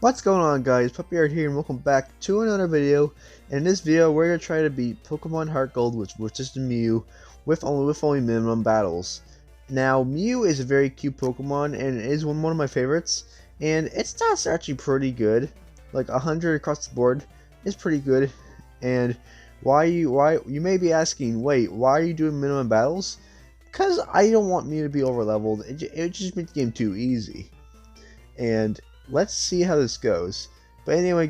What's going on, guys? PuppyArt here and welcome back to another video. In this video we're going to try to beat Pokemon HeartGold with just a Mew with only minimum battles. Now Mew is a very cute Pokemon and it is one of my favorites, and its stats are actually pretty good. Like 100 across the board is pretty good. And why you may be asking, wait, why are you doing minimum battles? Because I don't want Mew to be over leveled. It just makes the game too easy. And let's see how this goes. But anyway,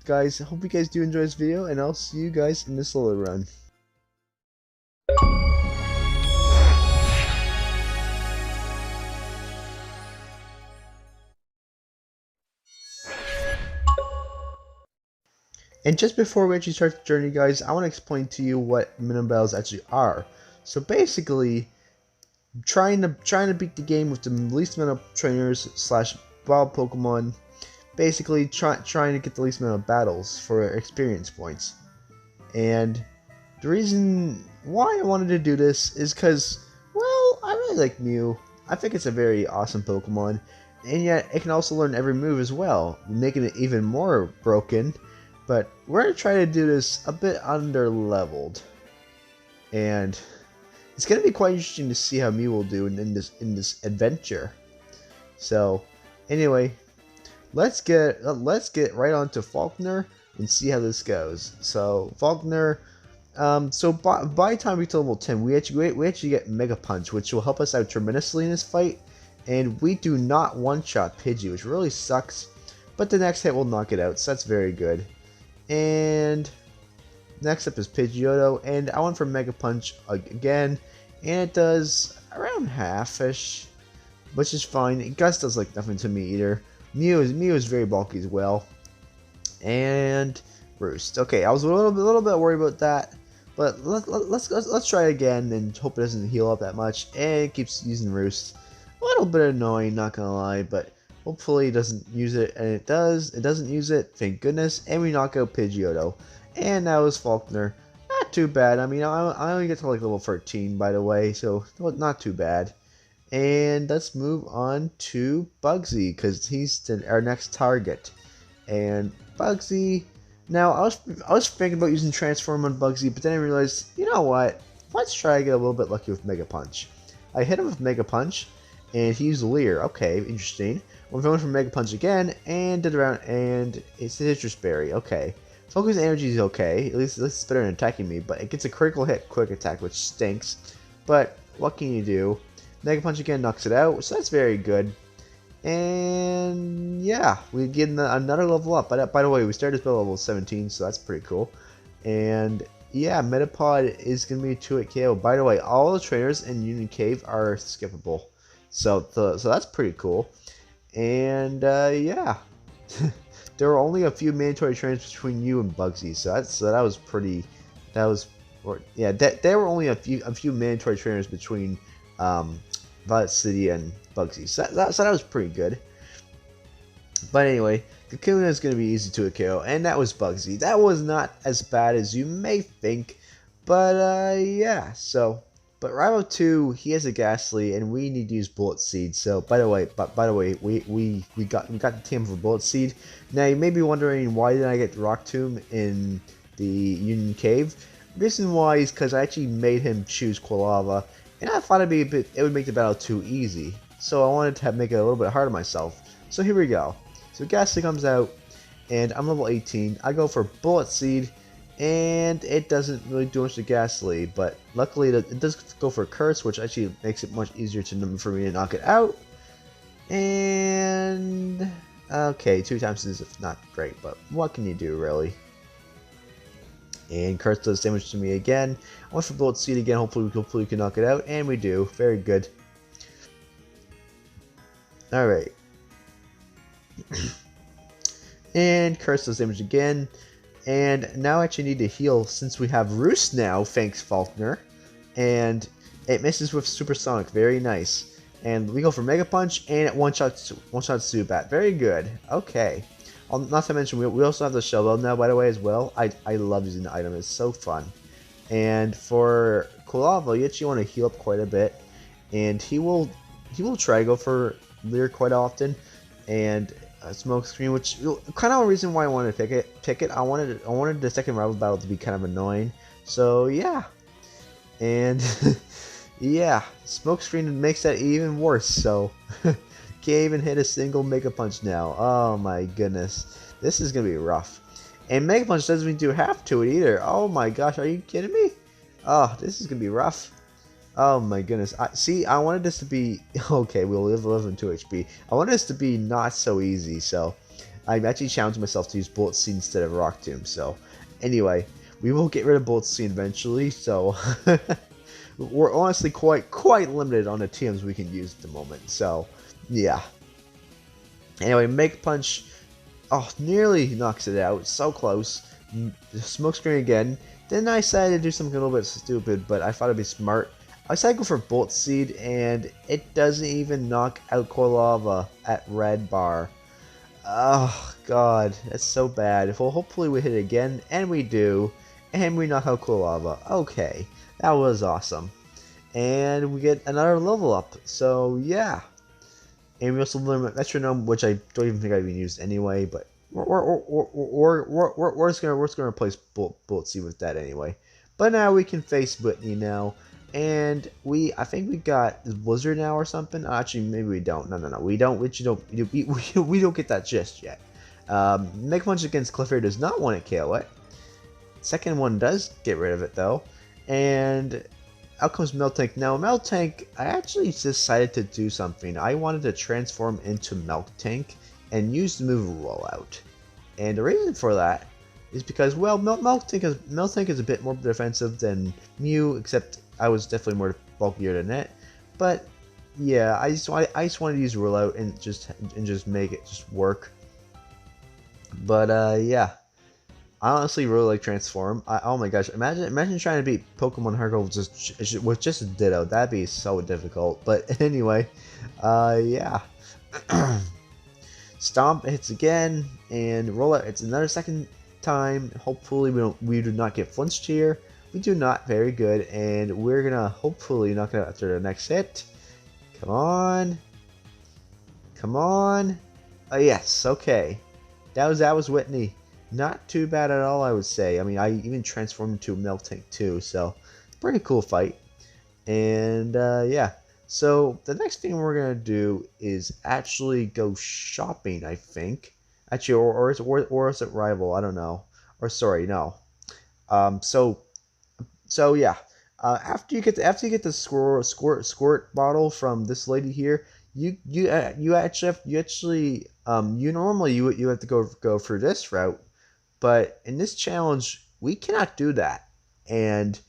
guys, hope you guys do enjoy this video, and I'll see you guys in this little run. And just before we actually start the journey, guys, I want to explain to you what minimum battles actually are. So basically, trying to beat the game with the least amount of trainers slash wild Pokemon. Basically, trying to get the least amount of battles for experience points. And the reason why I wanted to do this is because, well, I really like Mew. I think it's a very awesome Pokemon, and yet it can also learn every move as well, making it even more broken. But we're going to try to do this a bit under leveled, and it's going to be quite interesting to see how Mew will do in this adventure. So, anyway, let's get right on to Falkner and see how this goes. So Falkner, so by the time we get to level 10, we actually get Mega Punch, which will help us out tremendously in this fight. And we do not one-shot Pidgey, which really sucks. But the next hit will knock it out, so that's very good. And next up is Pidgeotto, and I went for Mega Punch again, and it does around half-ish, which is fine. Gus does like nothing to me either. Mew is very bulky as well. And Roost. Okay, I was a little bit worried about that, but let's try again and hope it doesn't heal up that much. And it keeps using Roost. A little bit annoying, not gonna lie, but hopefully it doesn't use it, and it does. It doesn't use it, thank goodness. And we knock out Pidgeotto. And that was Falkner. Not too bad. I mean, I only get to like level 13, by the way, so not too bad. And let's move on to Bugsy, because he's our next target. And Bugsy, now I was thinking about using Transform on Bugsy, but then I realized, you know what? Let's try to get a little bit lucky with Mega Punch. I hit him with Mega Punch, and he used Leer. Okay, interesting. I'm going for Mega Punch again, and did around, and it's Citrus Berry. Okay, Focus Energy is okay. At least it's better than attacking me, but it gets a critical hit, quick attack, which stinks. But what can you do? Mega Punch again knocks it out, so that's very good. And yeah, we get another level up. But by the way, we started this level 17, so that's pretty cool. And yeah, Metapod is going to be a 2-hit KO. By the way, all the trainers in Union Cave are skippable. So that's pretty cool. And yeah, there were only a few mandatory trainers between you and Bugsy, so that was pretty. There were only a few mandatory trainers between Violet City and Bugsy, so that was pretty good. But anyway, Kakuna is going to be easy to KO, and that was Bugsy. That was not as bad as you may think, but yeah. So, but Rival 2, he has a Ghastly, and we need to use Bullet Seed. So, by the way, we got the team for Bullet Seed. Now you may be wondering, why did I get Rock Tomb in the Union Cave? The reason why is because I actually made him choose Quilava. And I thought it would make the battle too easy, so I wanted to make it a little bit harder myself. So here we go. So Ghastly comes out, and I'm level 18. I go for Bullet Seed, and it doesn't really do much to Ghastly, but luckily it does go for Curse, which actually makes it much easier for me to knock it out. And okay, 2 times is not great, but what can you do, really? And Curse does damage to me again. I went for Bullet Seed again. Hopefully we can knock it out, and we do. Very good. All right. And Curse does damage again. And now I actually need to heal since we have Roost now. Thanks, Falkner. And it misses with Supersonic. Very nice. And we go for Mega Punch, and it one shot Zubat. Very good. Okay. Not to mention, we also have the Shell now, by the way, as well. I love using the item. It's so fun. And for Quilava, you actually want to heal up quite a bit. And he will try to go for Leer quite often. And smoke screen, which kind of a reason why I wanted to pick it. I wanted the second rival battle to be kind of annoying. So yeah, and yeah, smoke screen makes that even worse. So can't even hit a single Mega Punch now. Oh my goodness, this is gonna be rough. And Mega Punch doesn't even do half to it either. Oh my gosh, are you kidding me? Oh, this is gonna be rough. Oh my goodness. I wanted this to be okay. We'll live 2 HP. I wanted this to be not so easy, so I actually challenged myself to use Bullet Seed instead of Rock Tomb. So anyway, we will get rid of Bullet Seed eventually. So we're honestly quite limited on the TMs we can use at the moment. So yeah. Anyway, Mega Punch. Oh, nearly knocks it out. So close. Smoke screen again. Then I decided to do something a little bit stupid, but I thought it'd be smart. I decided to go for Bolt Seed, and it doesn't even knock out Lava at red bar. Oh god, that's so bad. Well, hopefully we hit it again, and we do, and we knock out Lava. Okay, that was awesome. And we get another level up, so yeah. And we also learn Metronome, which I don't even think I've even used anyway, but we're just gonna replace Bullet Seed with that anyway. But now we can face Whitney now, and I think we got Blizzard now or something. Actually, maybe we don't. No, we don't. We don't get that just yet. Mega Punch against Clefairy does not want to KO it. Second one does get rid of it though, and out comes Meltank. Now Meltank, I actually decided to do something. I wanted to transform into Meltank and use the move Rollout. And the reason for that is because, well, Meltank is a bit more defensive than Mew, except I was definitely more bulkier than it. But yeah, I just wanted to use Rollout and just make it just work. But yeah, I honestly really like Transform. Oh my gosh, imagine trying to beat Pokemon HeartGold with just a Ditto. That'd be so difficult. But anyway, yeah. Stomp hits again, and Rollout hits another second time. Hopefully we do not get flinched here. We do not. Very good, and we're gonna hopefully knock it out after the next hit. Come on, come on. Oh yes, okay. That was Whitney. Not too bad at all, I would say. I mean, I even transformed into a Meltank too, so pretty cool fight. And yeah. So the next thing we're gonna do is actually go shopping, I think. Actually, or is it rival? I don't know. Or sorry, no. So yeah. After you get the squirt bottle from this lady here, you normally you have to go through this route, but in this challenge we cannot do that. And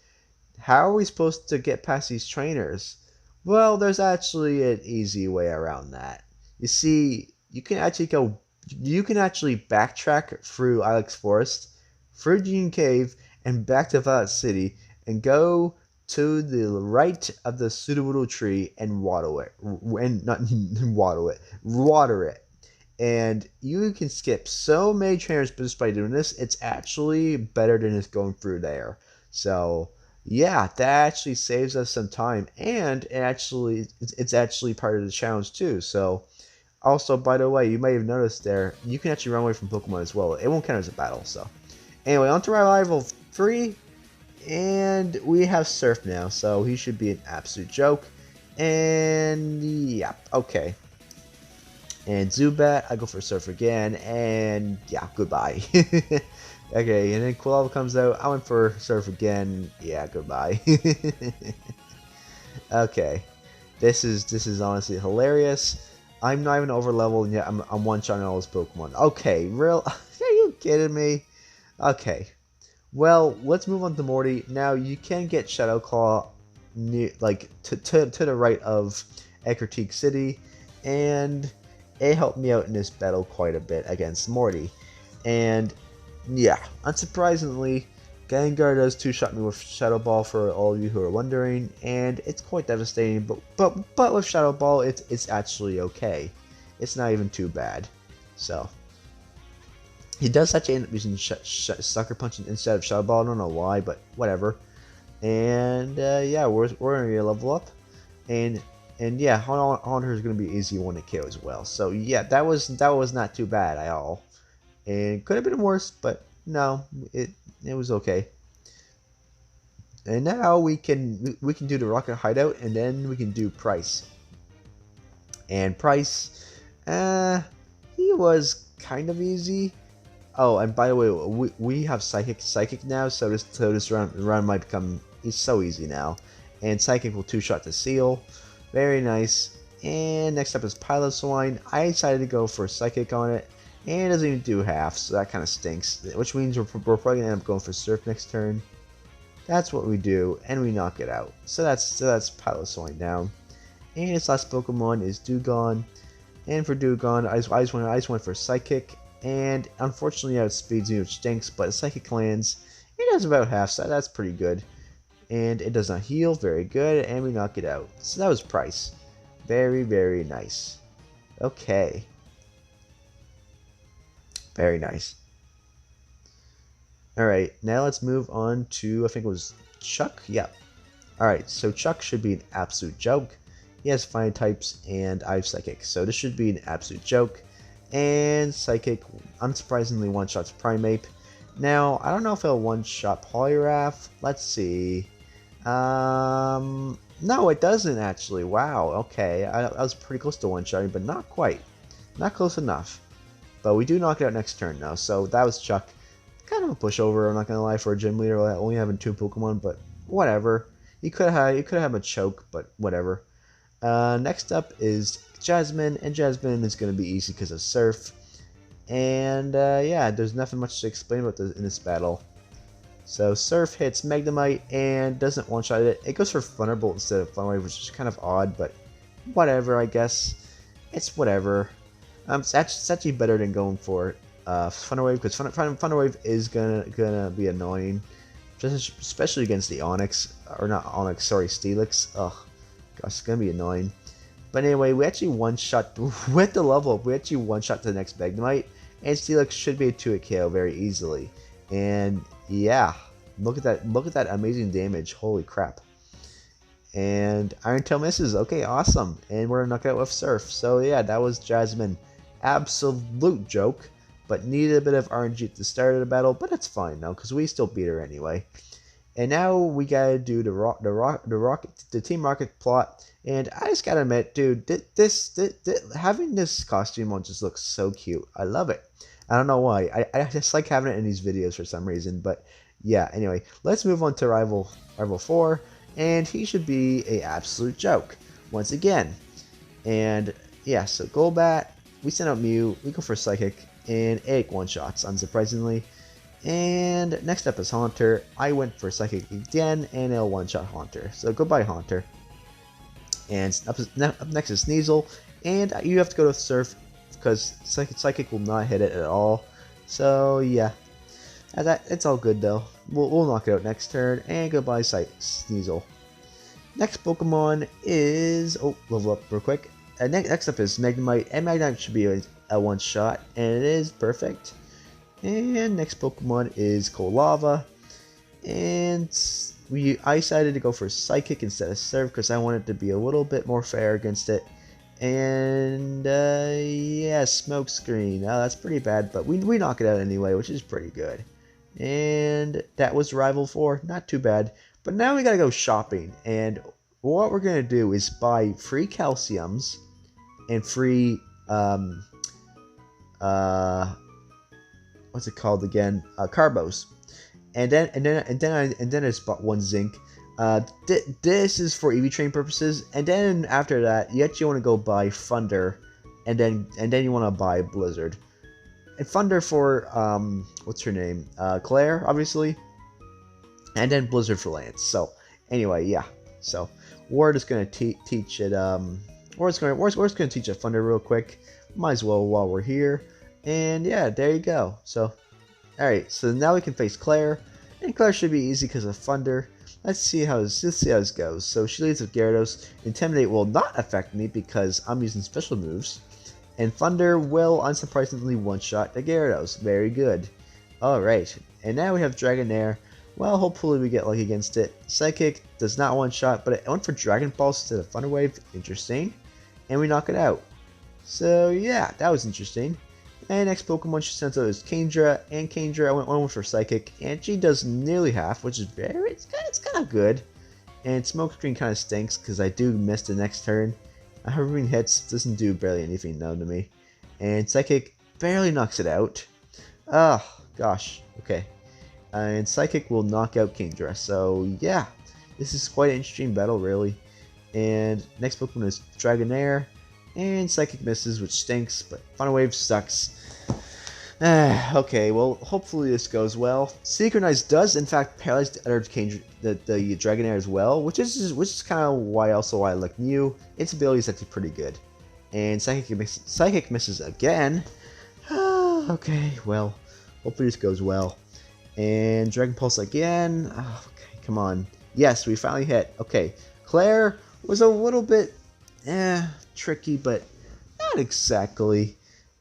how are we supposed to get past these trainers? Well, there's actually an easy way around that. You see, you can actually backtrack through Ilex Forest, through Gene Cave, and back to Violet City, and go to the right of the Sudowoodo tree and water it. And you can skip so many trainers just by doing this. It's actually better than just going through there. So yeah, that actually saves us some time, and it's actually part of the challenge too. So also, by the way, you may have noticed there, you can actually run away from Pokemon as well. It won't count as a battle. So anyway, on to rival 3, and we have Surf now, so he should be an absolute joke. And yeah, okay. And Zubat, I go for Surf again, and yeah, goodbye. Okay, and then Quilava comes out. I went for Surf again. Yeah, goodbye. Okay, this is honestly hilarious. I'm not even over leveled yet. I'm one-shotting all those Pokemon. Okay, real? Are you kidding me? Okay, well, let's move on to Morty. Now you can get Shadow Claw near, like to the right of Ecruteak City, and it helped me out in this battle quite a bit against Morty. And yeah, unsurprisingly, Gengar does two-shot me with Shadow Ball for all of you who are wondering, and it's quite devastating. But with Shadow Ball, it's actually okay. It's not even too bad. So he does actually end up using Sucker Punch instead of Shadow Ball. I don't know why, but whatever. And yeah, we're gonna level up, and And yeah, Haunter is going to be an easy one to kill as well. So yeah, that was not too bad at all. And could have been worse, but no, it was okay. And now we can do the rocket hideout, and then we can do Price. And Price, he was kind of easy. Oh, and by the way, we have Psychic now, so this run might become so easy now. And Psychic will two-shot the Seal. Very nice. And next up is Piloswine. I decided to go for Psychic on it, and it doesn't even do half, so that kind of stinks. Which means we're probably gonna end up going for Surf next turn. That's what we do, and we knock it out. So that's Piloswine down. And its last Pokemon is Dewgong. And for Dewgong, I just went for Psychic. And unfortunately, it outspeeds me, which stinks. But Psychic lands. It does about half, so that's pretty good. And it does not heal, very good. And we knock it out. So that was Price. Very, very nice. Okay. Very nice. Alright, now let's move on to, I think it was Chuck? Yeah. Alright, so Chuck should be an absolute joke. He has fire types, and I have Psychic. So this should be an absolute joke. And Psychic, unsurprisingly, one-shots Primeape. Now, I don't know if it'll one-shot Poliwrath. Let's see. No, it doesn't, actually. Wow, okay. I was pretty close to one-shotting, but not quite. Not close enough. But we do knock it out next turn, though. So that was Chuck. Kind of a pushover, I'm not gonna lie, for a gym leader only having 2 Pokemon, but whatever. You could have a choke, but whatever. Next up is Jasmine, and Jasmine is gonna be easy because of Surf. And yeah, there's nothing much to explain about this in this battle. So Surf hits Magnemite and doesn't one-shot it. It goes for Thunderbolt instead of Thunderwave, which is kind of odd, but whatever, I guess. It's whatever. It's actually better than going for Thunderwave, because Thunderwave is gonna be annoying, especially against the Onix, or not Onix, sorry, Steelix. Ugh, gosh, it's gonna be annoying. But anyway, we actually one-shot with the level up. We actually one-shot the next Magnemite, and Steelix should be a 2-hit KO very easily. And yeah, look at that amazing damage. Holy crap! And Iron Tail misses. Okay, awesome. And we're gonna knock out with Surf. So yeah, that was Jasmine. Absolute joke. But needed a bit of RNG at the start of the battle, but it's fine now because we still beat her anyway. And now we gotta do the Team Rocket plot. And I just gotta admit, dude, having this costume on just looks so cute. I love it. I don't know why. I just like having it in these videos for some reason. But yeah, anyway, let's move on to Rival 4, and he should be an absolute joke once again. And yeah, so Golbat, we send out Mew, we go for Psychic. And Egg one-shots, unsurprisingly. And next up is Haunter. I went for Psychic again, and it'll one-shot Haunter. So goodbye, Haunter. And up next is Sneasel. And you have to go to Surf, because Psychic will not hit it at all. So yeah, it's all good though. We'll knock it out next turn. And goodbye, Sneasel. Next Pokemon is... oh, level up real quick. Next up is Magnemite, and Magnemite should be a one-shot, and it is perfect. And next Pokemon is Lava, and I decided to go for Psychic instead of Surf because I wanted to be a little bit more fair against it. And yeah, Smokescreen. That's pretty bad, but we knock it out anyway, which is pretty good. And that was Rival 4, not too bad. But now we gotta go shopping, and what we're gonna do is buy free Calciums and free what's it called again? Carbos. And then I just bought 1 Zinc. This is for EV train purposes, and then after that, you actually want to go buy Thunder, and then you want to buy Blizzard. And Thunder for what's her name? Claire, obviously. And then Blizzard for Lance. So anyway, yeah. So we're just gonna teach it. We're just gonna teach it Thunder real quick. Might as well while we're here. And yeah, there you go. So, alright, so now we can face Claire. And Claire should be easy because of Thunder. Let's see how this goes. So she leads with Gyarados. Intimidate will not affect me because I'm using special moves. And Thunder will unsurprisingly one-shot the Gyarados. Very good. Alright, and now we have Dragonair. Well, hopefully we get lucky against it. Psychic does not one-shot, but it went for Dragon Pulse instead of Thunder Wave. Interesting. And we knock it out. So yeah, that was interesting. And next Pokemon she sends out is Kingdra, and Kingdra I went for Psychic, and she does nearly half, which is it's kind of good. And Smokescreen kind of stinks because I do miss the next turn. Hovering hits doesn't do barely anything though to me, and Psychic barely knocks it out. Oh gosh, okay. And Psychic will knock out Kingdra. So yeah, this is quite an interesting battle really. And next Pokemon is Dragonair. And Psychic misses, which stinks, but Thunder Wave sucks. Okay, well, hopefully this goes well. Synchronize does, in fact, paralyze the other the Dragonair as well, which is kind of why I like Mew. Its ability is actually pretty good. And Psychic misses again. Okay, well, hopefully this goes well. And Dragon Pulse again. Oh, okay, come on. Yes, we finally hit. Okay, Claire was a little bit, tricky, but not exactly.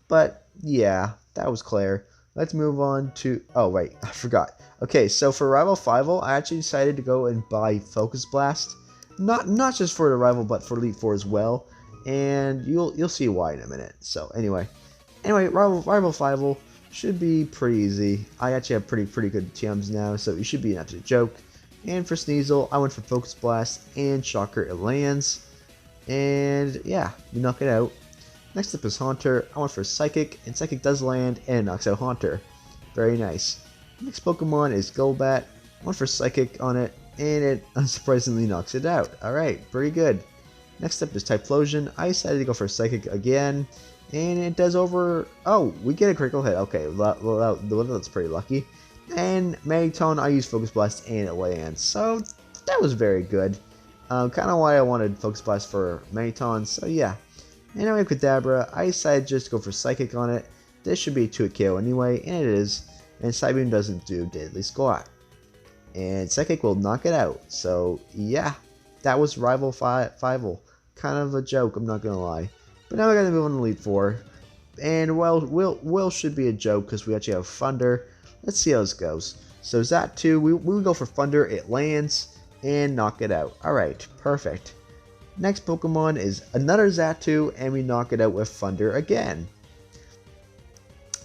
But yeah, that was Claire. Let's move on to, oh wait, I forgot. Okay, so for Rival 5-0, I actually decided to go and buy Focus Blast. Not just for the Rival, but for Elite Four as well. And you'll see why in a minute. So anyway, Rival 5-0 should be pretty easy. I actually have pretty good TMs now, so it should be an absolute joke. And for Sneasel, I went for Focus Blast, and Shocker, it lands. And yeah, we knock it out. Next up is Haunter. I went for Psychic, and Psychic does land, and it knocks out Haunter. Very nice. Next Pokemon is Golbat. I went for Psychic on it, and it unsurprisingly knocks it out. Alright, pretty good. Next up is Typhlosion. I decided to go for Psychic again, and it does over... Oh, we get a critical hit. Okay, well, that's pretty lucky. And Magneton, I used Focus Blast, and it lands. So, that was very good. Kind of why I wanted Focus Blast for Magneton, so yeah. Anyway, Kadabra, I decided just to go for Psychic on it. This should be a 2-hit KO anyway, and it is. And Psybeam doesn't do Deadly Squat. And Psychic will knock it out. So yeah, that was Rival 5-0. Kind of a joke, I'm not gonna lie. But now we gotta move on to Elite Four. And well, Will should be a joke because we actually have Thunder. Let's see how this goes. So Zatu, we go for Thunder, it lands. And knock it out. Alright, perfect. Next Pokemon is another Zatu, and we knock it out with Thunder again.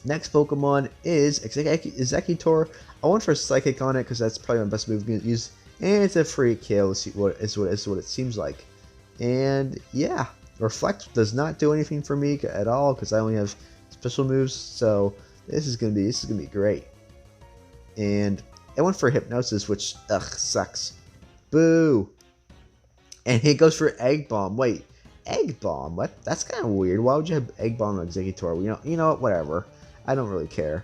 Next Pokemon is Executor. I went for Psychic on it because that's probably my best move to use. And it's a free kill, what it seems like. And yeah, Reflect does not do anything for me at all because I only have special moves. So this is gonna be great. And I went for Hypnosis, which sucks. Boo! And he goes for Egg Bomb. Wait, Egg Bomb? What? That's kind of weird. Why would you have Egg Bomb on Executor? You know what? Whatever. I don't really care.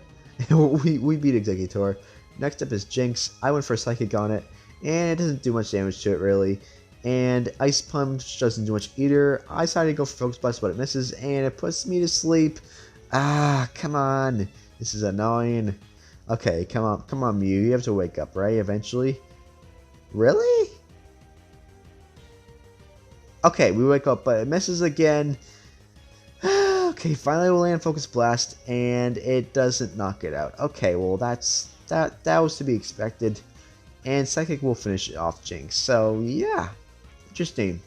we beat Executor. Next up is Jinx. I went for Psychic on it, and it doesn't do much damage to it really. And Ice Punch doesn't do much either. I decided to go for Focus Blast, but it misses, and it puts me to sleep. Ah, come on. This is annoying. Okay, come on, Mew. You have to wake up, right? Eventually. Really? Okay, we wake up, but it misses again. Okay, finally we'll land Focus Blast, and it doesn't knock it out. Okay, well that was to be expected. And Psychic will finish it off Jinx. So yeah, interesting.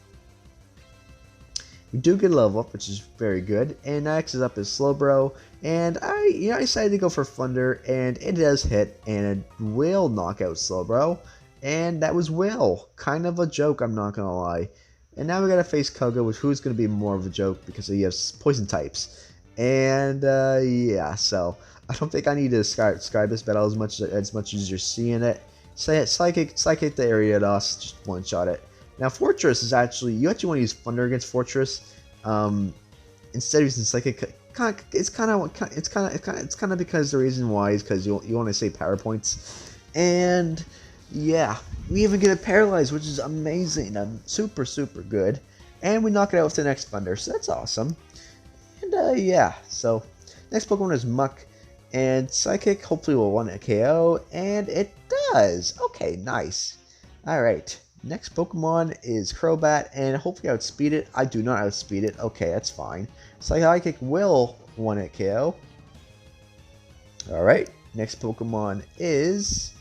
We do get a level up, which is very good. And next is up is Slowbro, and I decided to go for Thunder, and it does hit, and it will knock out Slowbro. And that was Will. Kind of a joke, I'm not gonna lie. And now we gotta face Koga, who's gonna be more of a joke because he has poison types. And yeah, so I don't think I need to describe this battle as much as you're seeing it. Psychic the Ariados, just one shot it. Now Fortress is actually you want to use Thunder against Fortress instead of using Psychic. It's kind of because the reason why is because you want to save power points. And yeah, we even get it paralyzed, which is amazing. Super good. And we knock it out with the next Thunder, so that's awesome. And yeah, so next Pokemon is Muck, and Psychic hopefully will want a KO, and it does. Okay, nice. All right, next Pokemon is Crobat, and hopefully I outspeed it. I do not outspeed it. Okay, that's fine. Psychic will want a KO. All right, next Pokemon is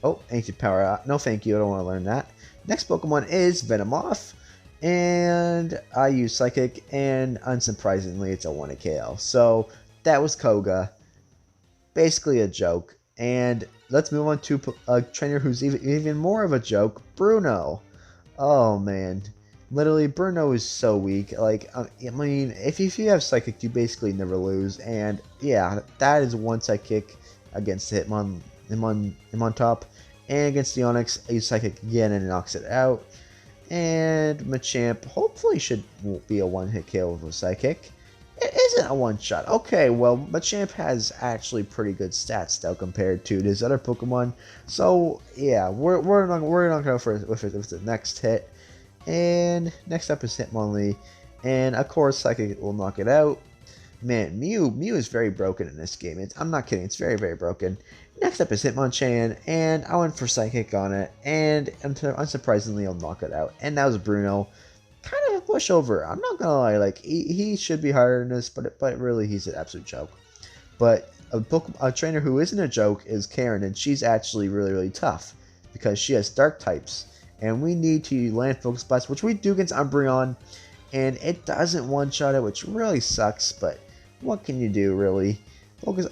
Oh, ancient power out. No, thank you. I don't want to learn that. Next Pokemon is Venomoth. And I use Psychic, and unsurprisingly, it's a 1 KO. So that was Koga. Basically a joke. And let's move on to a trainer who's even more of a joke, Bruno. Oh man, literally Bruno is so weak. Like I mean, if you have Psychic, you basically never lose. And yeah, that is one Psychic against Hitmontop, and against the Onix, I use Psychic again and it knocks it out. And Machamp hopefully should be a one-hit KO with a Psychic. It isn't a one-shot. Okay, well, Machamp has actually pretty good stats though compared to his other Pokemon. So yeah, we're not gonna go with the next hit. And next up is Hitmonlee, and of course Psychic will knock it out. Man, Mew is very broken in this game. I'm not kidding. It's very, very broken. Next up is Hitmonchan, and I went for Psychic on it, and unsurprisingly, I'll knock it out. And that was Bruno. Kind of a pushover. I'm not gonna lie. Like he should be higher than this, but really he's an absolute joke. But a trainer who isn't a joke is Karen, and she's actually really, really tough because she has Dark types, and we need to land Focus Blast, which we do against Umbreon, and it doesn't one-shot it, which really sucks. But what can you do, really?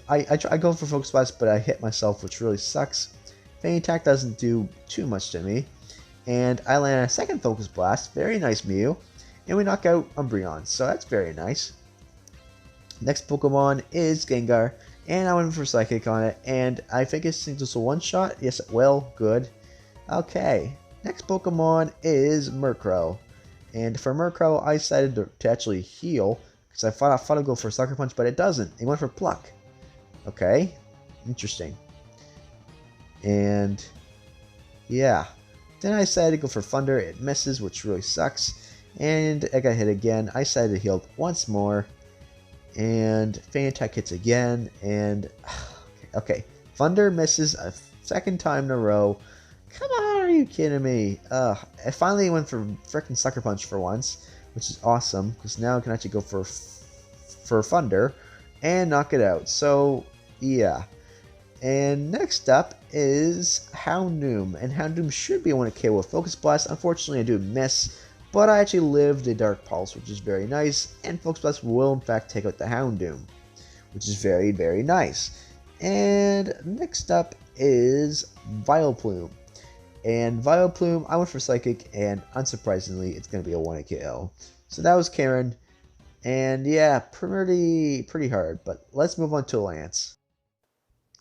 I go for Focus Blast, but I hit myself, which really sucks. Feint Attack doesn't do too much to me. And I land a second Focus Blast. Very nice, Mew. And we knock out Umbreon, so that's very nice. Next Pokemon is Gengar, and I went for Psychic on it, and I think it's just a one-shot. Yes, it will. Good. Okay. Next Pokemon is Murkrow. And for Murkrow, I decided to actually heal, because I thought I'd go for Sucker Punch, but it doesn't. It went for Pluck. Okay, interesting. And yeah, then I decided to go for Thunder. It misses, which really sucks. And I got hit again. I decided to heal once more. And Feint Attack hits again. And okay, Thunder misses a second time in a row. Come on, are you kidding me? I finally went for frickin' Sucker Punch for once, which is awesome because now I can actually go for Thunder and knock it out. So yeah. And next up is Houndoom, and Houndoom should be able to KO with Focus Blast. Unfortunately, I do miss, but I actually lived a Dark Pulse, which is very nice, and Focus Blast will in fact take out the Houndoom, which is very, very nice. And next up is Vileplume. And Vileplume, I went for Psychic, and unsurprisingly, it's going to be a 1 KO. So that was Karen, and yeah, pretty hard, but let's move on to Lance.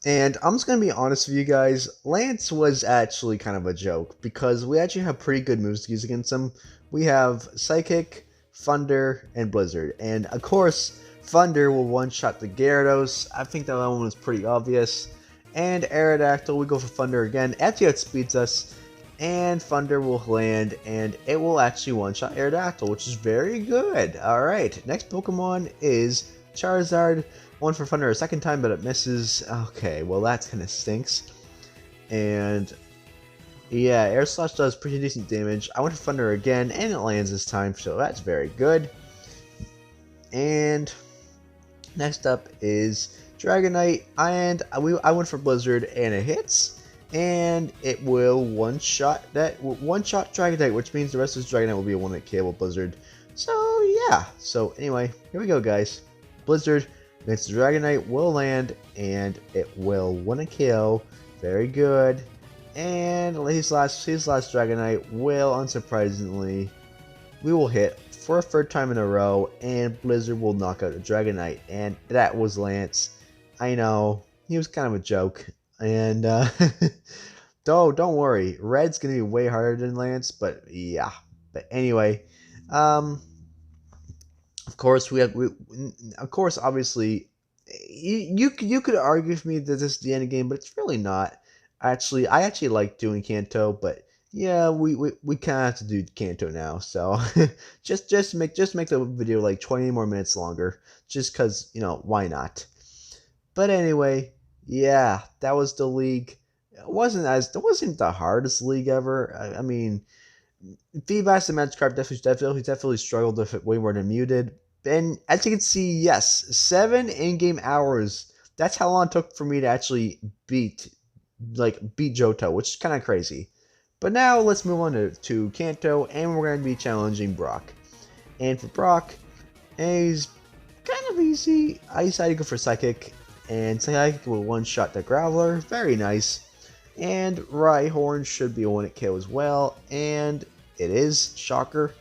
And I'm just going to be honest with you guys, Lance was actually kind of a joke, because we actually have pretty good moves to use against him. We have Psychic, Thunder, and Blizzard. And of course, Thunder will one-shot the Gyarados. I think that one was pretty obvious. And Aerodactyl, we go for Thunder again. Actually outspeeds us. And Thunder will land, and it will actually one-shot Aerodactyl, which is very good. Alright, next Pokemon is Charizard. One for Thunder a second time, but it misses. Okay, well that kind of stinks. And yeah, Air Slash does pretty decent damage. I went for Thunder again, and it lands this time, so that's very good. And next up is Dragonite, and I went for Blizzard, and it hits. And it will one-shot Dragonite, which means the rest of this Dragonite will be a one-hit KO with Blizzard. So yeah, so anyway, here we go guys. Blizzard against Dragonite will land, and it will win a KO. Very good. And his last Dragonite will, unsurprisingly, we will hit for a third time in a row, and Blizzard will knock out the Dragonite. And that was Lance. I know, he was kind of a joke. And don't worry, Red's gonna be way harder than Lance, but yeah. But anyway, of course, obviously, you could argue with me that this is the end of the game, but it's really not. Actually, I actually like doing Kanto, but yeah, we kind of have to do Kanto now. So just make the video like 20 more minutes longer, just cause why not? But anyway, yeah, that was the league. It wasn't the hardest league ever. I mean, Feebas and Magikarp definitely struggled with it way more than Mew did. And as you can see, yes, 7 in-game hours. That's how long it took for me to actually beat like beat Johto, which is kind of crazy. But now let's move on to Kanto, and we're going to be challenging Brock. And for Brock, he's kind of easy. I decided to go for Psychic, and Psychic will one-shot the Graveler. Very nice. And Rhyhorn should be a one-hit KO as well, and it is. Shocker.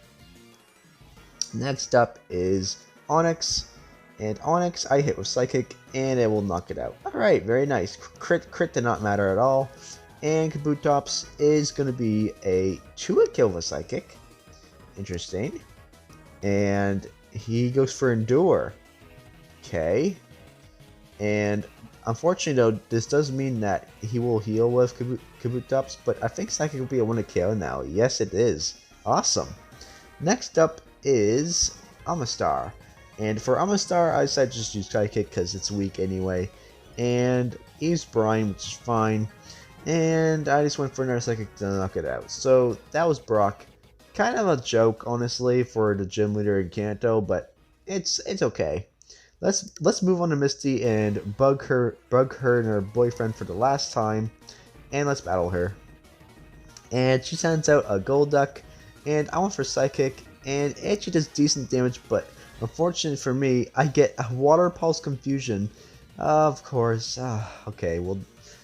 Next up is Onyx, and Onyx I hit with Psychic, and it will knock it out. Alright, very nice. Crit did not matter at all. And Kabutops is going to be a 2-hit kill with Psychic. Interesting. And he goes for Endure. Okay. And unfortunately, though, this does mean that he will heal with Kabutops, but I think Psychic will be a 1-hit KO now. Yes, it is. Awesome. Next up is Amistar. And for Amistar, I decided to just use Psychic because it's weak anyway. And he's Brian, which is fine. And I just went for another Psychic to knock it out. So that was Brock. Kind of a joke, honestly, for the gym leader in Kanto, but it's okay. Let's move on to Misty and bug her and her boyfriend for the last time, and let's battle her. And she sends out a Golduck, and I went for Psychic, and it actually does decent damage, but unfortunately for me, I get a Water Pulse Confusion. Of course. Okay, well,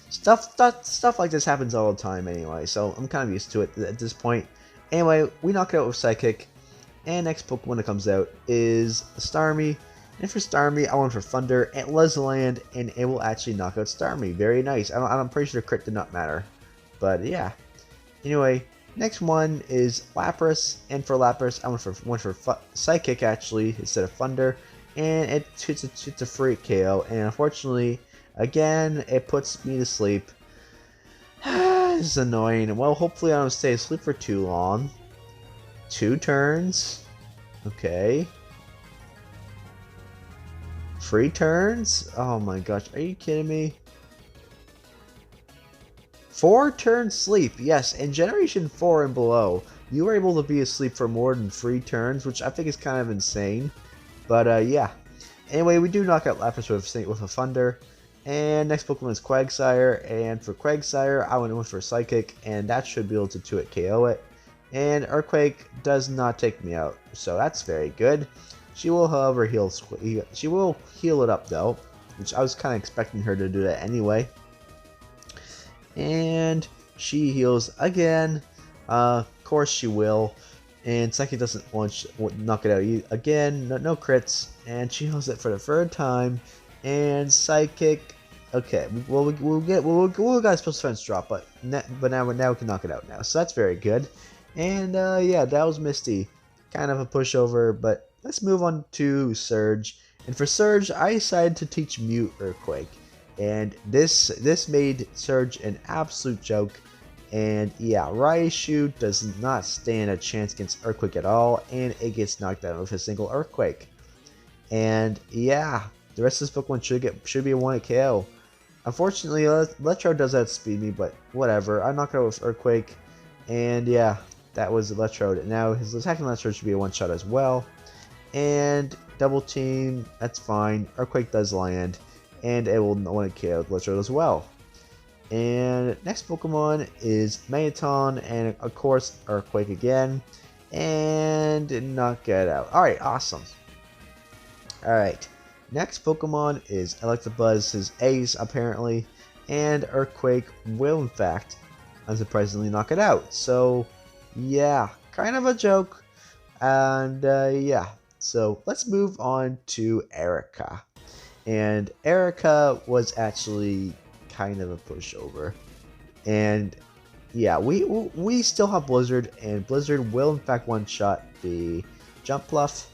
stuff like this happens all the time anyway, so I'm kind of used to it at this point. Anyway, we knock it out with Psychic, and next Pokemon that comes out is Starmie. And for Starmie, I went for Thunder, and it does land, and it will actually knock out Starmie. Very nice. I'm pretty sure the crit did not matter, but yeah. Anyway, next one is Lapras, and for Lapras, I went for Psychic actually instead of Thunder, and it's a free KO. And unfortunately, again, it puts me to sleep. This is annoying. Well, hopefully I don't stay asleep for too long. 2 turns. Okay. 3 turns? Oh my gosh, are you kidding me? 4 turns sleep. Yes, in Generation 4 and below, you were able to be asleep for more than 3 turns, which I think is kind of insane. But yeah. Anyway, we do knock out Lapras with a Thunder. And next Pokemon is Quagsire, and for Quagsire, I went for Psychic, and that should be able to 2-hit KO it. And Earthquake does not take me out, so that's very good. She will, however, heal it up though, which I was kind of expecting her to do that anyway. And she heals again. Of course she will. And Psychic doesn't knock it out again. No crits, and she heals it for the 3rd time. And Psychic, okay, well we got a special defense drop, but now we can knock it out now, so that's very good. And yeah, that was Misty, kind of a pushover, but let's move on to Surge. And for Surge, I decided to teach Mute Earthquake, and this made Surge an absolute joke. And yeah, Raichu does not stand a chance against Earthquake at all, and it gets knocked out with a single Earthquake. And yeah, the rest of this Pokemon should be a 1-hit KO. Unfortunately, Electro does outspeed me, but whatever. I knocked it out with Earthquake, and yeah, that was Electrode. Now his attacking Electrode should be a 1-shot as well. And Double Team, that's fine. Earthquake does land, and it will 1-hit KO Electrode as well. And next Pokemon is Magneton, and of course Earthquake again, and knock it out. Alright, awesome. Alright. Next Pokemon is Electabuzz, his ace apparently, and Earthquake will in fact, unsurprisingly, knock it out. So yeah, kind of a joke. And yeah, so let's move on to Erica. And Erica was actually kind of a pushover. And yeah, we still have Blizzard, and Blizzard will in fact one-shot the Jump Bluff.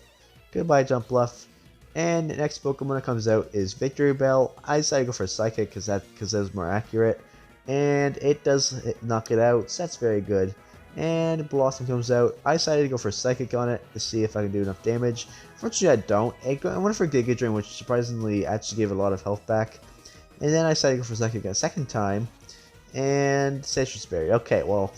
Goodbye, Jump Bluff. And the next Pokemon that comes out is Victory Bell. I decided to go for Psychic because that was more accurate, and it does knock it out, so that's very good. And Blossom comes out. I decided to go for Psychic on it to see if I can do enough damage. Fortunately, I don't. I went for Giga Drain, which surprisingly actually gave a lot of health back. And then I decided to go for Psychic a 2nd time. And Citrus Berry. Okay, well,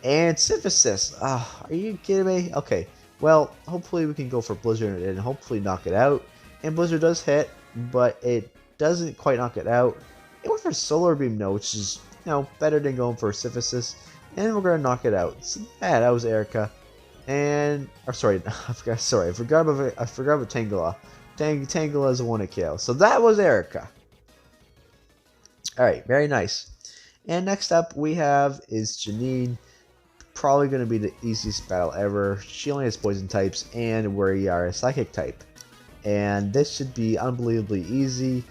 and Symphysis. Are you kidding me? Okay, well, hopefully we can go for Blizzard and hopefully knock it out. And Blizzard does hit, but it doesn't quite knock it out. It went for Solar Beam, though, which is know, better than going for Syphilis. And we're gonna knock it out. So, yeah, that was Erica. And or sorry, I forgot about Tangela. Tangela is a one to kill. So that was Erica. Alright, very nice. And next up we have is Janine. Probably going to be the easiest battle ever. She only has poison types, and we are a psychic type. And this should be unbelievably easy.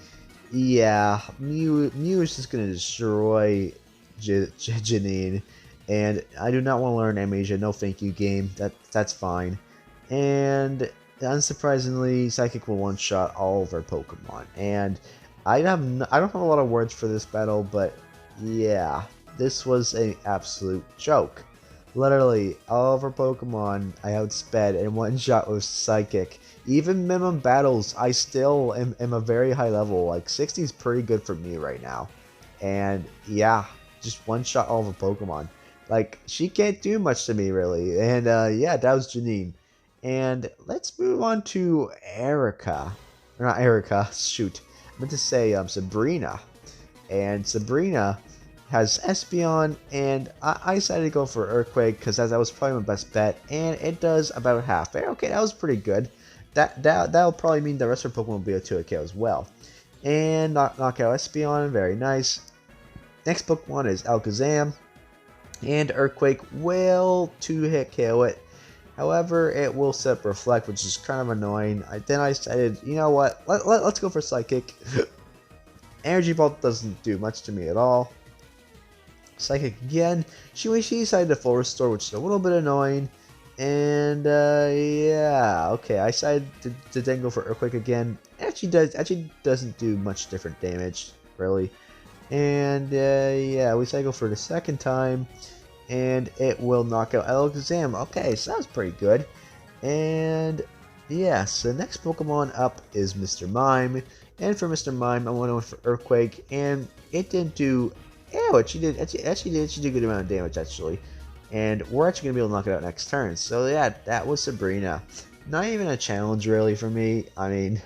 Yeah, Mew is just going to destroy Janine. And I do not want to learn Amnesia. No thank you, game. That's fine. And unsurprisingly, Psychic will one-shot all of our Pokemon. And I don't have a lot of words for this battle, but yeah, this was an absolute joke. Literally, all of our Pokemon I outsped in one shot with Psychic. Even minimum battles, I still am a very high level. Like 60 is pretty good for me right now. And yeah, just one shot all of our Pokemon. Like, she can't do much to me really. And yeah, that was Janine. And let's move on to Erica. Or not Erica, shoot. I meant to say Sabrina. And Sabrina has Espeon, and I decided to go for Earthquake because that was probably my best bet, and it does about half. Okay, that was pretty good. That'll probably mean the rest of our Pokemon will be able to KO as well. And knock out Espeon, very nice. Next Pokemon is Alakazam, and Earthquake will 2-hit KO it. However, it will set up Reflect, which is kind of annoying. Then I decided, you know what, let's go for Psychic. Energy Vault doesn't do much to me at all. Psychic again. She decided to full restore, which is a little bit annoying. And yeah, okay. I decided to then go for Earthquake again. Actually doesn't do much different damage, really. And yeah, we decided to go for the second time, and it will knock out Alakazam. Okay, so that was pretty good. And yeah, so the next Pokemon up is Mr. Mime. And for Mr. Mime, I went for Earthquake, and it didn't do. Ew, she did a good amount of damage actually, and we're actually gonna be able to knock it out next turn. So yeah, that was Sabrina. Not even a challenge really for me. I mean,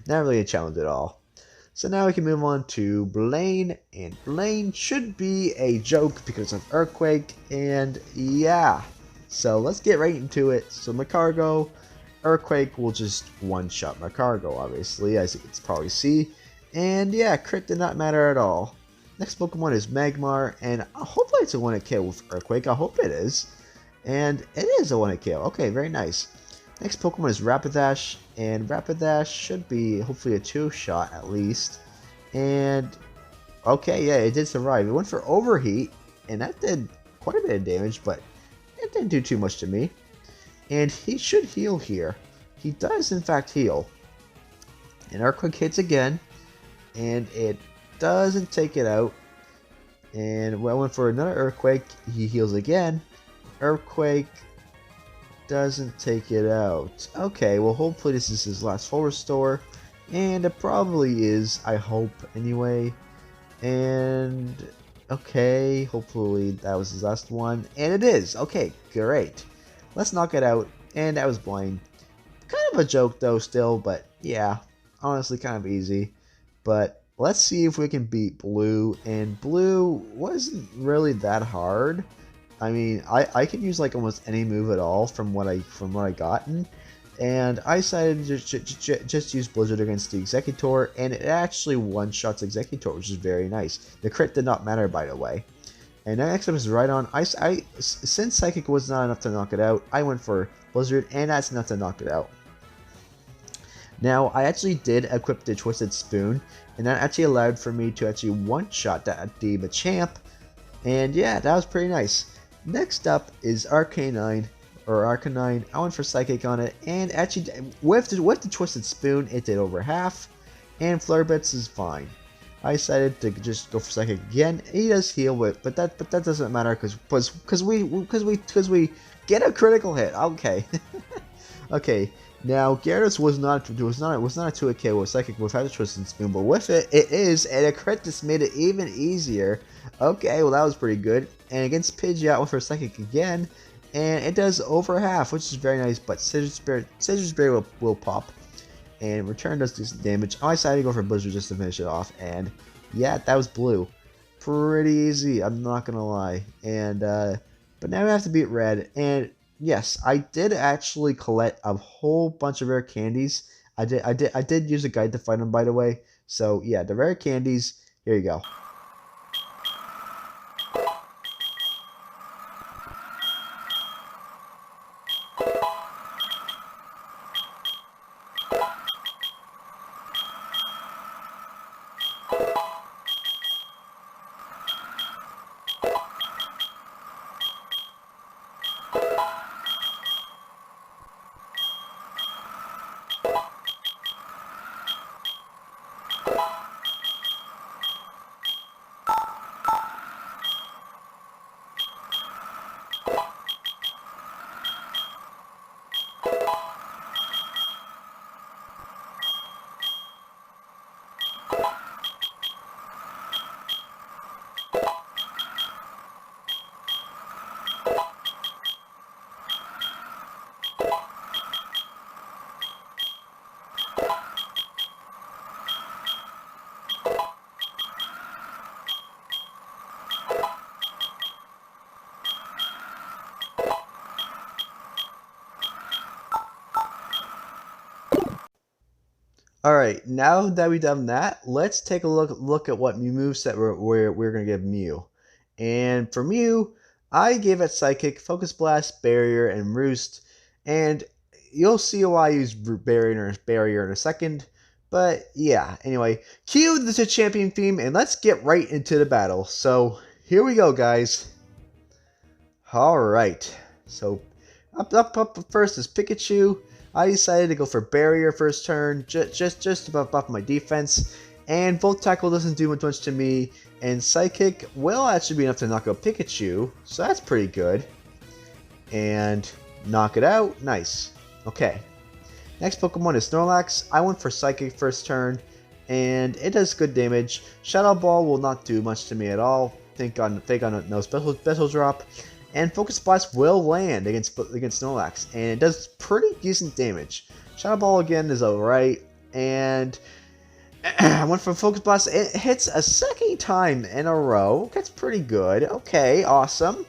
not really a challenge at all. So now we can move on to Blaine, and Blaine should be a joke because of Earthquake, and yeah. So let's get right into it. So Magcargo, Earthquake will just one-shot Magcargo, obviously, as you can probably see, and yeah, crit did not matter at all. Next Pokemon is Magmar, and hopefully it's a one-hit KO with Earthquake. I hope it is. And it is a one-hit KO. Okay, very nice. Next Pokemon is Rapidash, and Rapidash should be hopefully a 2-shot at least. And okay, yeah, it did survive. It went for Overheat, and that did quite a bit of damage, but it didn't do too much to me. And he should heal here. He does in fact heal. And Earthquake hits again, and it doesn't take it out. And I went for another Earthquake. He heals again. Earthquake doesn't take it out. Okay, well hopefully this is his last full restore. And it probably is, I hope anyway. And okay, hopefully that was his last one. And it is. Okay, great. Let's knock it out. And that was Blaine. Kind of a joke though still, but yeah, honestly kind of easy. But let's see if we can beat Blue, and Blue wasn't really that hard. I mean, I could use like almost any move at all from what I gotten, and I decided to just use Blizzard against the Executor, and it actually one-shots Executor, which is very nice. The crit did not matter, by the way. And next up is Rhydon. Since Psychic was not enough to knock it out, I went for Blizzard, and that's enough to knock it out. Now, I actually did equip the Twisted Spoon, and that actually allowed for me to actually one-shot that the Machamp, and yeah, that was pretty nice. Next up is Arcanine. I went for Psychic on it, and actually, with the Twisted Spoon, it did over half, and Flurblitz is fine. I decided to just go for Psychic again. He does heal with, but that doesn't matter because we get a critical hit. Okay, okay. Now, Gyarados was not a 2-hit KO with Psychic without the Twisted Spoon, but with it, it is, and a crit just made it even easier. Okay, well that was pretty good. And against Pidgeot, I went for Psychic again, and it does over half, which is very nice, but Scissor Spear will pop, and Return does decent damage. I decided to go for Blizzard just to finish it off, and yeah, that was Blue. pretty easy. I'm not gonna lie. And but now we have to beat Red. And yes, I did actually collect a whole bunch of rare candies. I did use a guide to find them, by the way. So yeah, the rare candies. Here you go. Alright, now that we've done that, let's take a look at what moveset we're going to give Mew. And for Mew, I gave it Psychic, Focus Blast, Barrier, and Roost. And you'll see why I use Barrier in a second. But yeah, anyway, cue the champion theme and let's get right into the battle. So here we go, guys. Alright, so up first is Pikachu. I decided to go for Barrier first turn, just to buff my defense, and Volt Tackle doesn't do much to me, and Psychic will actually be enough to knock out Pikachu, so that's pretty good. And knock it out, nice. Okay, next Pokemon is Snorlax. I went for Psychic first turn, and it does good damage. Shadow Ball will not do much to me at all. Think on no special drop. And Focus Blast will land against Snorlax, and it does pretty decent damage. Shadow Ball again is alright, and I went for Focus Blast. It hits a second time in a row. That's pretty good. Okay, awesome.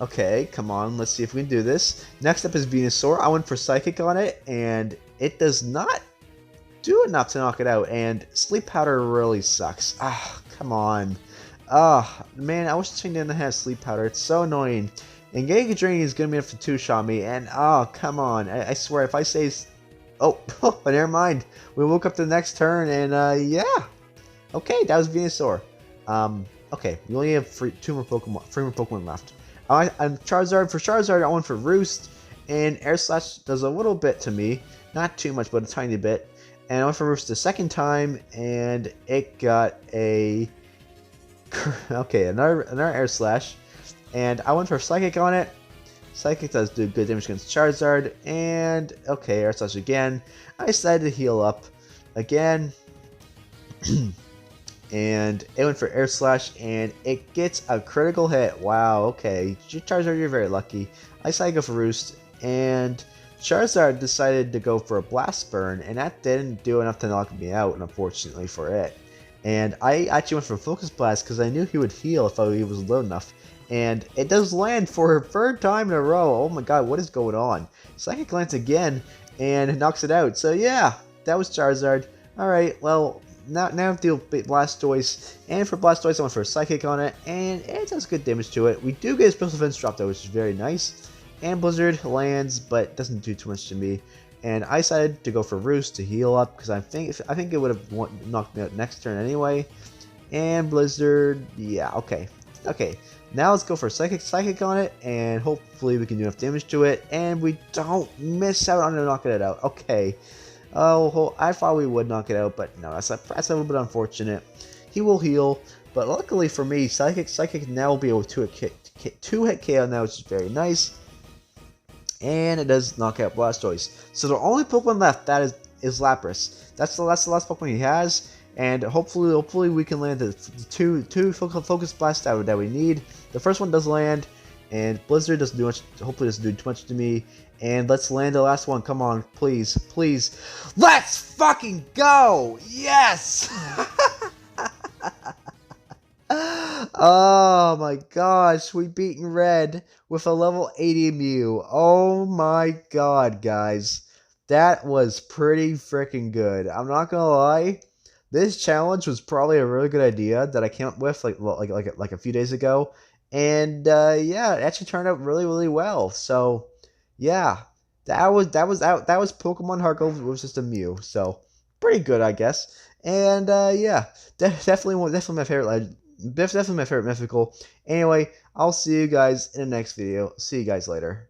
Okay, come on, let's see if we can do this. Next up is Venusaur. I went for Psychic on it, and it does not do enough to knock it out, and Sleep Powder really sucks. Ah, come on. Oh, man, I wish I didn't have Sleep Powder. It's so annoying. And Giga Drain is going to be enough to two-shot me. And, oh, come on. I swear, if I say... Oh, never mind. We woke up the next turn, and, yeah. Okay, that was Venusaur. Okay, we only have three more Pokemon left. I'm Charizard. For Charizard, I went for Roost. And Air Slash does a little bit to me. Not too much, but a tiny bit. And I went for Roost the second time, and it got a... Okay, another Air Slash, and I went for Psychic on it. Psychic does do good damage against Charizard, and okay, Air Slash again. I decided to heal up again, and it went for Air Slash, and it gets a critical hit. Wow, okay, Charizard, you're very lucky. I decided to go for Roost, and Charizard decided to go for a Blast Burn, and that didn't do enough to knock me out, unfortunately for it. And I actually went for Focus Blast because I knew he would heal if he was low enough. And it does land for a third time in a row. Oh my god, what is going on? Psychic lands again and it knocks it out. So yeah, that was Charizard. Alright, well, now I have to deal with Blastoise. And for Blastoise, I went for a Psychic on it. And it does good damage to it. We do get a Special Defense drop though, which is very nice. And Blizzard lands, but doesn't do too much to me. And I decided to go for Roost to heal up because I think it would have knocked me out next turn anyway. And Blizzard, yeah, okay. Now let's go for Psychic on it, and hopefully we can do enough damage to it, and we don't miss out on knocking it out. Okay. Oh, I thought we would knock it out, but no, that's a little bit unfortunate. He will heal, but luckily for me, Psychic now will be able to two-hit KO now, which is very nice. And it does knock out Blastoise. So the only Pokemon left that is Lapras. That's the last Pokemon he has, and hopefully we can land the two Focus Blast that we need. The first one does land, and Blizzard doesn't do much. Hopefully doesn't do too much to me. And let's land the last one. Come on, please. Let's fucking go! Yes! Oh my gosh, we beaten Red with a level 80 Mew. Oh my god, guys. That was pretty freaking good. I'm not gonna lie. This challenge was probably a really good idea that I came up with like a few days ago. And yeah, it actually turned out really well. So yeah, that was Pokemon HeartGold with just a Mew. So pretty good, I guess. And yeah, definitely my favorite legend. Definitely my favorite mythical. Anyway, I'll see you guys in the next video. See you guys later.